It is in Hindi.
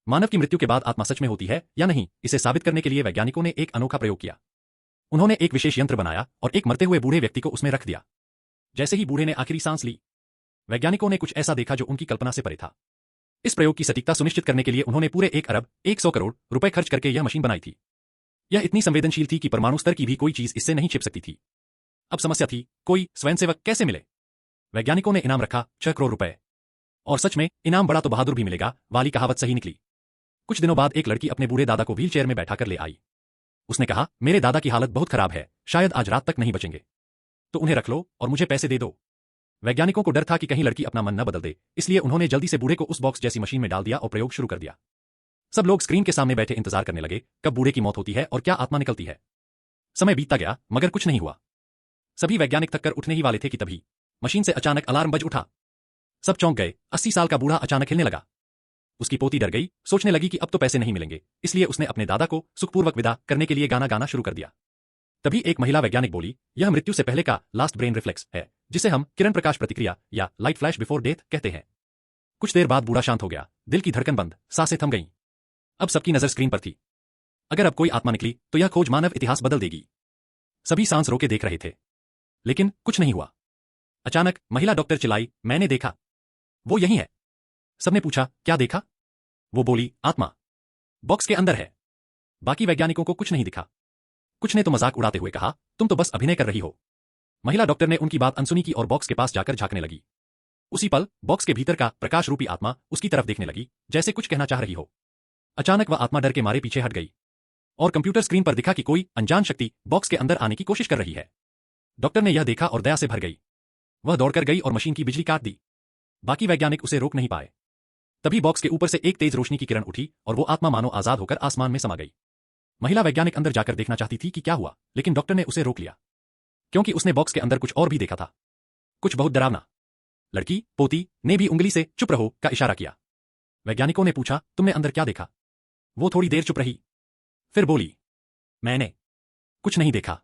मानव की मृत्यु के बाद आत्मा सच में होती है या नहीं, इसे साबित करने के लिए वैज्ञानिकों ने एक अनोखा प्रयोग किया। उन्होंने एक विशेष यंत्र बनाया और एक मरते हुए बूढ़े व्यक्ति को उसमें रख दिया। जैसे ही बूढ़े ने आखिरी सांस ली, वैज्ञानिकों ने कुछ ऐसा देखा जो उनकी कल्पना से परे था। इस प्रयोग की सटीकता सुनिश्चित करने के लिए उन्होंने पूरे 1 अरब 100 करोड़ रुपए खर्च करके यह मशीन बनाई थी। यह इतनी संवेदनशील थी कि परमाणु स्तर की भी कोई चीज इससे नहीं छिप सकती थी। अब समस्या थी, कोई स्वयंसेवक कैसे मिले? वैज्ञानिकों ने इनाम रखा 6 करोड़ रुपए। और सच में इनाम बड़ा तो बहादुर भी मिलेगा वाली कहावत सही निकली। कुछ दिनों बाद एक लड़की अपने बूढ़े दादा को व्हील चेयर में बैठा कर ले आई। उसने कहा, मेरे दादा की हालत बहुत खराब है, शायद आज रात तक नहीं बचेंगे, तो उन्हें रख लो और मुझे पैसे दे दो। वैज्ञानिकों को डर था कि कहीं लड़की अपना मन न बदल दे, इसलिए उन्होंने जल्दी से बूढ़े को उस बॉक्स जैसी मशीन में डाल दिया और प्रयोग शुरू कर दिया। सब लोग स्क्रीन के सामने बैठे इंतजार करने लगे, कब बूढ़े की मौत होती है और क्या आत्मा निकलती है। समय बीतता गया मगर कुछ नहीं हुआ। सभी वैज्ञानिक थककर उठने ही वाले थे कि तभी मशीन से अचानक अलार्म बज उठा। सब चौंक गए। 80 साल का बूढ़ा अचानक हिलने लगा। उसकी पोती डर गई, सोचने लगी कि अब तो पैसे नहीं मिलेंगे, इसलिए उसने अपने दादा को सुखपूर्वक विदा करने के लिए गाना गाना शुरू कर दिया। तभी एक महिला वैज्ञानिक बोली, यह मृत्यु से पहले का लास्ट ब्रेन रिफ्लेक्स है, जिसे हम किरण प्रकाश प्रतिक्रिया या लाइट फ्लैश बिफोर डेथ कहते हैं। कुछ देर बाद बूढ़ा शांत हो गया, दिल की धड़कन बंद, सांसें थम गईं। अब सबकी नजर स्क्रीन पर थी। अगर अब कोई आत्मा निकली तो यह खोज मानव इतिहास बदल देगी। सभी सांस रोके देख रहे थे, लेकिन कुछ नहीं हुआ। अचानक महिला डॉक्टर चिल्लाई, मैंने देखा, वो यही है। सबने पूछा, क्या देखा? वो बोली, आत्मा बॉक्स के अंदर है। बाकी वैज्ञानिकों को कुछ नहीं दिखा। कुछ ने तो मजाक उड़ाते हुए कहा, तुम तो बस अभिनय कर रही हो। महिला डॉक्टर ने उनकी बात अनसुनी की और बॉक्स के पास जाकर झांकने लगी। उसी पल बॉक्स के भीतर का प्रकाश रूपी आत्मा उसकी तरफ देखने लगी, जैसे कुछ कहना चाह रही हो। अचानक वह आत्मा डर के मारे पीछे हट गई और कंप्यूटर स्क्रीन पर दिखा कि कोई अनजान शक्ति बॉक्स के अंदर आने की कोशिश कर रही है। डॉक्टर ने यह देखा और दया से भर गई। वह दौड़कर गई और मशीन की बिजली काट दी। बाकी वैज्ञानिक उसे रोक नहीं पाए। तभी बॉक्स के ऊपर से एक तेज रोशनी की किरण उठी और वो आत्मा मानो आजाद होकर आसमान में समा गई। महिला वैज्ञानिक अंदर जाकर देखना चाहती थी कि क्या हुआ, लेकिन डॉक्टर ने उसे रोक लिया, क्योंकि उसने बॉक्स के अंदर कुछ और भी देखा था, कुछ बहुत डरावना। लड़की पोती ने भी उंगली से चुप रहो का इशारा किया। वैज्ञानिकों ने पूछा, तुमने अंदर क्या देखा? वो थोड़ी देर चुप रही, फिर बोली, मैंने कुछ नहीं देखा।